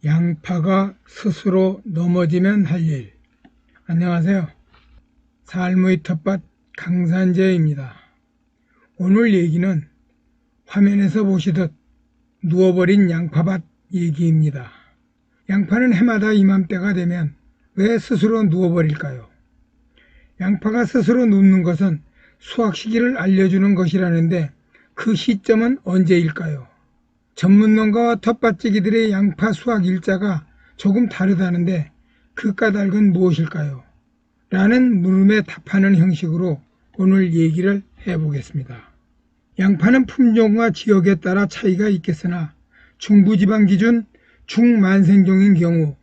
양파가 스스로 넘어지면 할 일. 안녕하세요. 삶의 텃밭 강산재입니다. 오늘 얘기는 화면에서 보시듯 누워버린 양파밭 얘기입니다. 양파는 해마다 이맘때가 되면 왜 스스로 누워버릴까요? 양파가 스스로 눕는 것은 수확 시기를 알려주는 것이라는데 그 시점은 언제일까요? 전문농가와 텃밭지기들의 양파 수확 일자가 조금 다르다는데 그 까닭은 무엇일까요? 라는 물음에 답하는 형식으로 오늘 얘기를 해보겠습니다. 양파는 품종과 지역에 따라 차이가 있겠으나 중부지방 기준 중만생종인 경우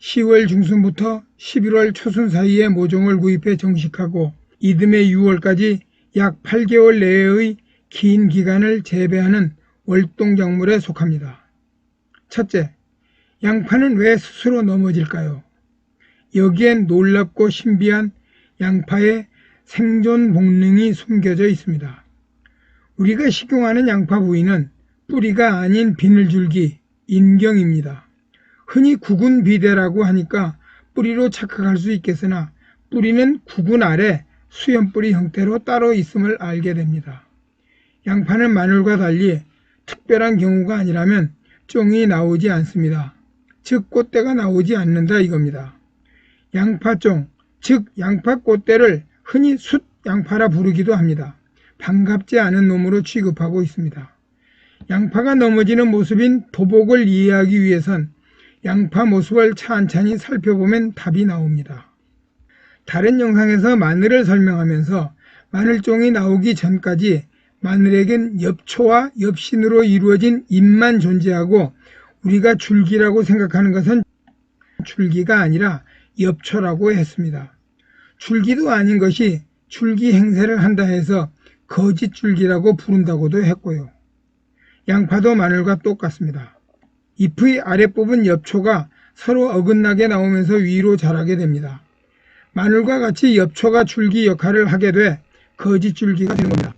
10월 중순부터 11월 초순 사이에 모종을 구입해 정식하고 이듬해 6월까지 약 8개월 내외의 긴 기간을 재배하는 월동작물에 속합니다. 첫째, 양파는 왜 스스로 넘어질까요? 여기엔 놀랍고 신비한 양파의 생존 본능이 숨겨져 있습니다. 우리가 식용하는 양파 부위는 뿌리가 아닌 비늘줄기, 인경입니다. 흔히 구근비대라고 하니까 뿌리로 착각할 수 있겠으나 뿌리는 구근 아래 수염뿌리 형태로 따로 있음을 알게 됩니다. 양파는 마늘과 달리 특별한 경우가 아니라면 쫑이 나오지 않습니다. 즉 꽃대가 나오지 않는다 이겁니다. 양파쫑, 즉 양파꽃대를 흔히 숫양파라 부르기도 합니다. 반갑지 않은 놈으로 취급하고 있습니다. 양파가 넘어지는 모습인 도복을 이해하기 위해선 양파 모습을 찬찬히 살펴보면 답이 나옵니다. 다른 영상에서 마늘을 설명하면서 마늘종이 나오기 전까지 마늘에겐 엽초와 엽신으로 이루어진 잎만 존재하고 우리가 줄기라고 생각하는 것은 줄기가 아니라 엽초라고 했습니다. 줄기도 아닌 것이 줄기 행세를 한다 해서 거짓줄기라고 부른다고도 했고요. 양파도 마늘과 똑같습니다. 잎의 아랫부분 엽초가 서로 어긋나게 나오면서 위로 자라게 됩니다. 마늘과 같이 엽초가 줄기 역할을 하게 돼 거짓줄기가 되는 겁니다.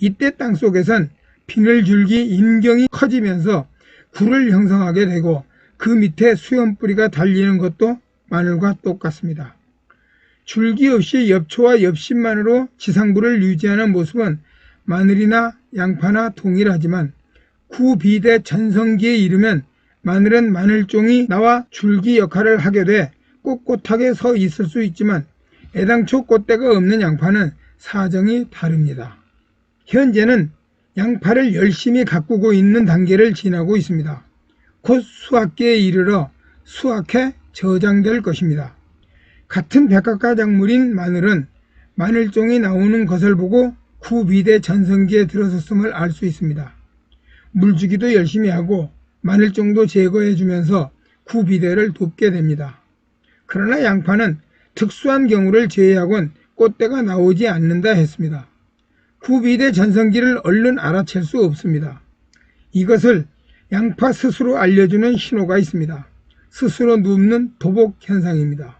이때 땅속에선 비늘줄기 인경이 커지면서 굴을 형성하게 되고 그 밑에 수염뿌리가 달리는 것도 마늘과 똑같습니다. 줄기 없이 엽초와 엽신만으로 지상부를 유지하는 모습은 마늘이나 양파나 동일하지만 구비대 전성기에 이르면 마늘은 마늘종이 나와 줄기 역할을 하게 돼 꼿꼿하게 서 있을 수 있지만 애당초 꽃대가 없는 양파는 사정이 다릅니다. 현재는 양파를 열심히 가꾸고 있는 단계를 지나고 있습니다. 곧 수확기에 이르러 수확해 저장될 것입니다. 같은 백합과 작물인 마늘은 마늘종이 나오는 것을 보고 구비대 전성기에 들어섰음을 알 수 있습니다. 물주기도 열심히 하고 마늘종도 제거해주면서 구비대를 돕게 됩니다. 그러나 양파는 특수한 경우를 제외하곤 꽃대가 나오지 않는다 했습니다. 구비대 전성기를 얼른 알아챌 수 없습니다. 이것을 양파 스스로 알려주는 신호가 있습니다. 스스로 눕는 도복 현상입니다.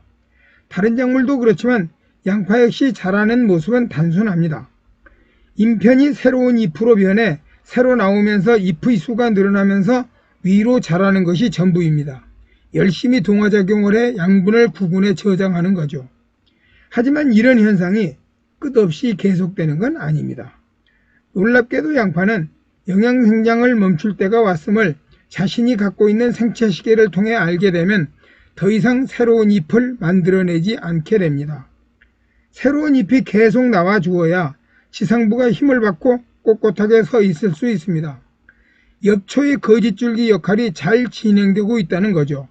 다른 작물도 그렇지만 양파 역시 자라는 모습은 단순합니다. 잎편이 새로운 잎으로 변해 새로 나오면서 잎의 수가 늘어나면서 위로 자라는 것이 전부입니다. 열심히 동화작용을 해 양분을 구근해 저장하는 거죠. 하지만 이런 현상이 끝없이 계속되는 건 아닙니다. 놀랍게도 양파는 영양생장을 멈출 때가 왔음을 자신이 갖고 있는 생체시계를 통해 알게 되면 더 이상 새로운 잎을 만들어내지 않게 됩니다. 새로운 잎이 계속 나와 주어야 지상부가 힘을 받고 꼿꼿하게 서 있을 수 있습니다. 엽초의 거짓줄기 역할이 잘 진행되고 있다는 거죠.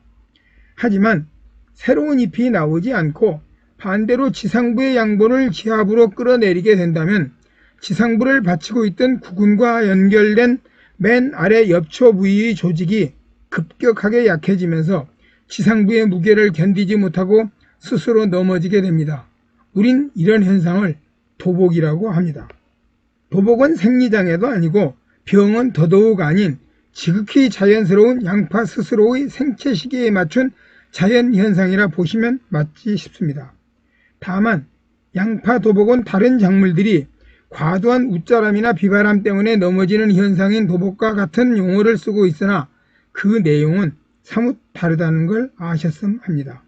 하지만 새로운 잎이 나오지 않고 반대로 지상부의 양분을 지하부로 끌어내리게 된다면 지상부를 받치고 있던 구근과 연결된 맨 아래 엽초 부위의 조직이 급격하게 약해지면서 지상부의 무게를 견디지 못하고 스스로 넘어지게 됩니다. 우린 이런 현상을 도복이라고 합니다. 도복은 생리장애도 아니고 병은 더더욱 아닌 지극히 자연스러운 양파 스스로의 생체 시기에 맞춘 자연현상이라 보시면 맞지 싶습니다. 다만 양파 도복은 다른 작물들이 과도한 웃자람이나 비바람 때문에 넘어지는 현상인 도복과 같은 용어를 쓰고 있으나 그 내용은 사뭇 다르다는 걸 아셨음 합니다.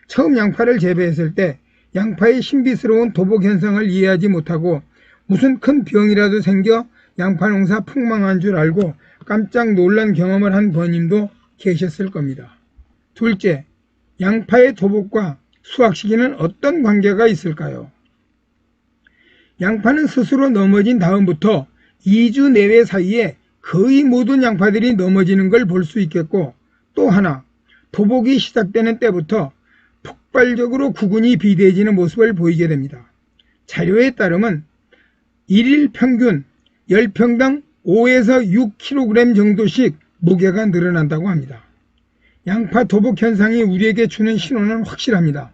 처음 양파를 재배했을 때 양파의 신비스러운 도복 현상을 이해하지 못하고 무슨 큰 병이라도 생겨 양파 농사 폭망한 줄 알고 깜짝 놀란 경험을 한 번님도 계셨을 겁니다. 둘째, 양파의 도복과 수확 시기는 어떤 관계가 있을까요? 양파는 스스로 넘어진 다음부터 2주 내외 사이에 거의 모든 양파들이 넘어지는 걸 볼 수 있겠고, 또 하나, 도복이 시작되는 때부터 폭발적으로 구근이 비대해지는 모습을 보이게 됩니다. 자료에 따르면 1일 평균 10평당 5에서 6kg 정도씩 무게가 늘어난다고 합니다. 양파 도복 현상이 우리에게 주는 신호는 확실합니다.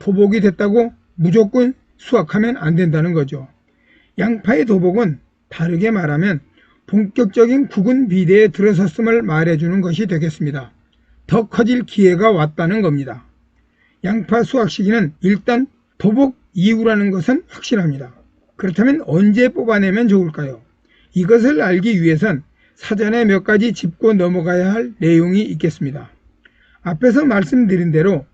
도복이 됐다고 무조건 수확하면 안 된다는 거죠. 양파의 도복은 다르게 말하면 본격적인 구근 비대에 들어섰음을 말해주는 것이 되겠습니다. 더 커질 기회가 왔다는 겁니다. 양파 수확 시기는 일단 도복 이후라는 것은 확실합니다. 그렇다면 언제 뽑아내면 좋을까요? 이것을 알기 위해선 사전에 몇 가지 짚고 넘어가야 할 내용이 있겠습니다. 앞에서 말씀드린 대로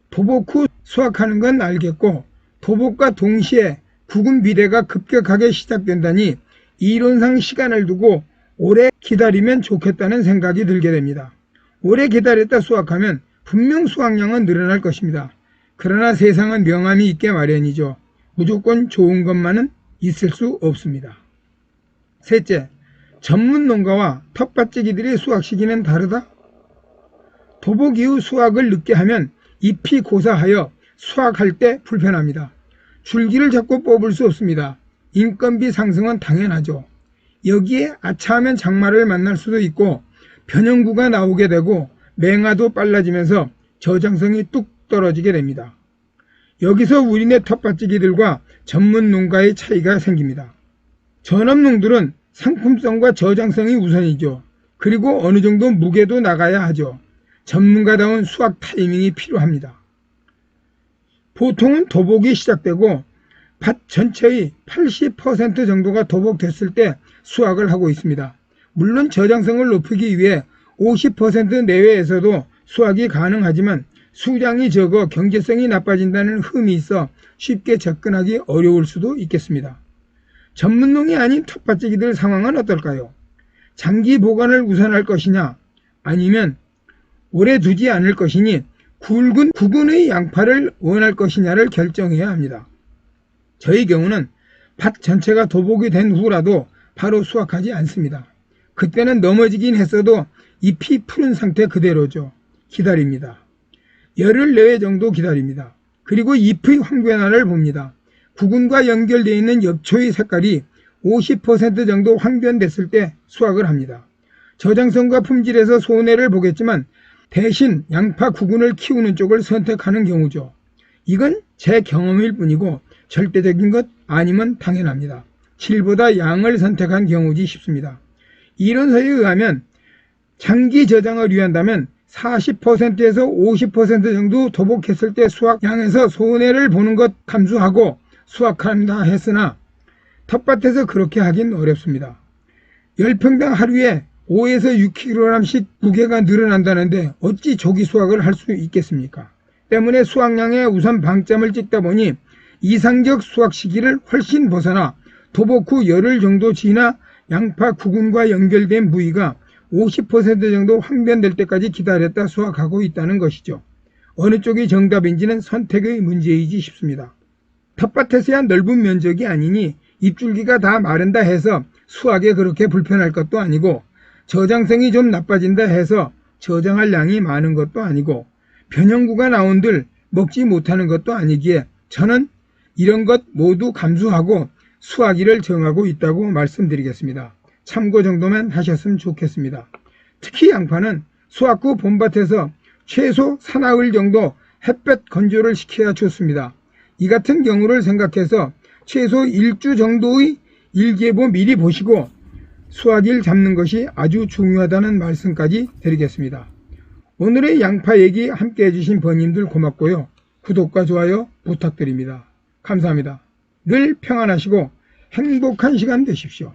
도복 후 수확하는 건 알겠고, 도복과 동시에 구근 비대가 급격하게 시작된다니 이론상 시간을 두고 오래 기다리면 좋겠다는 생각이 들게 됩니다. 오래 기다렸다 수확하면 분명 수확량은 늘어날 것입니다. 그러나 세상은 명암이 있게 마련이죠. 무조건 좋은 것만은 있을 수 없습니다. 셋째, 전문 농가와 텃밭지기들의 수확 시기는 다르다? 도복 이후 수확을 늦게 하면 잎이 고사하여 수확할 때 불편합니다. 줄기를 잡고 뽑을 수 없습니다. 인건비 상승은 당연하죠. 여기에 아차하면 장마를 만날 수도 있고 변형구가 나오게 되고 맹아도 빨라지면서 저장성이 뚝 떨어지게 됩니다. 여기서 우리네 텃밭지기들과 전문 농가의 차이가 생깁니다. 전업농들은 상품성과 저장성이 우선이죠. 그리고 어느 정도 무게도 나가야 하죠. 전문가다운 수확 타이밍이 필요합니다. 보통은 도복이 시작되고 밭 전체의 80% 정도가 도복됐을 때 수확을 하고 있습니다. 물론 저장성을 높이기 위해 50% 내외에서도 수확이 가능하지만 수량이 적어 경제성이 나빠진다는 흠이 있어 쉽게 접근하기 어려울 수도 있겠습니다. 전문농이 아닌 텃밭지기들 상황은 어떨까요? 장기 보관을 우선할 것이냐, 아니면 오래 두지 않을 것이니 굵은 구근의 양파를 원할 것이냐를 결정해야 합니다. 저희 경우는 밭 전체가 도복이 된 후라도 바로 수확하지 않습니다. 그때는 넘어지긴 했어도 잎이 푸른 상태 그대로죠. 기다립니다. 열흘 내외 정도 기다립니다. 그리고 잎의 황변화를 봅니다. 구근과 연결되어 있는 엽초의 색깔이 50% 정도 황변됐을 때 수확을 합니다. 저장성과 품질에서 손해를 보겠지만 대신 양파 구근을 키우는 쪽을 선택하는 경우죠. 이건 제 경험일 뿐이고 절대적인 것 아니면 당연합니다. 질보다 양을 선택한 경우지 싶습니다. 이론서에 의하면 장기 저장을 위한다면 40%에서 50% 정도 도복했을 때 수확량에서 손해를 보는 것 감수하고 수확한다 했으나 텃밭에서 그렇게 하긴 어렵습니다. 10평당 하루에 5에서 6kg씩 무게가 늘어난다는데 어찌 조기 수확을 할 수 있겠습니까? 때문에 수확량에 우선 방점을 찍다 보니 이상적 수확 시기를 훨씬 벗어나 도복 후 열흘 정도 지나 양파 구근과 연결된 부위가 50% 정도 황변될 때까지 기다렸다 수확하고 있다는 것이죠. 어느 쪽이 정답인지는 선택의 문제이지 싶습니다. 텃밭에서야 넓은 면적이 아니니 잎줄기가 다 마른다 해서 수확에 그렇게 불편할 것도 아니고 저장성이 좀 나빠진다 해서 저장할 양이 많은 것도 아니고 변형구가 나온들 먹지 못하는 것도 아니기에 저는 이런 것 모두 감수하고 수확일을 정하고 있다고 말씀드리겠습니다. 참고 정도만 하셨으면 좋겠습니다. 특히 양파는 수확 후 봄밭에서 최소 사나흘 정도 햇볕 건조를 시켜야 좋습니다. 이 같은 경우를 생각해서 최소 1주 정도의 일기예보 미리 보시고 수확일 잡는 것이 아주 중요하다는 말씀까지 드리겠습니다. 오늘의 양파 얘기 함께 해주신 번님들 고맙고요. 구독과 좋아요 부탁드립니다. 감사합니다. 늘 평안하시고 행복한 시간 되십시오.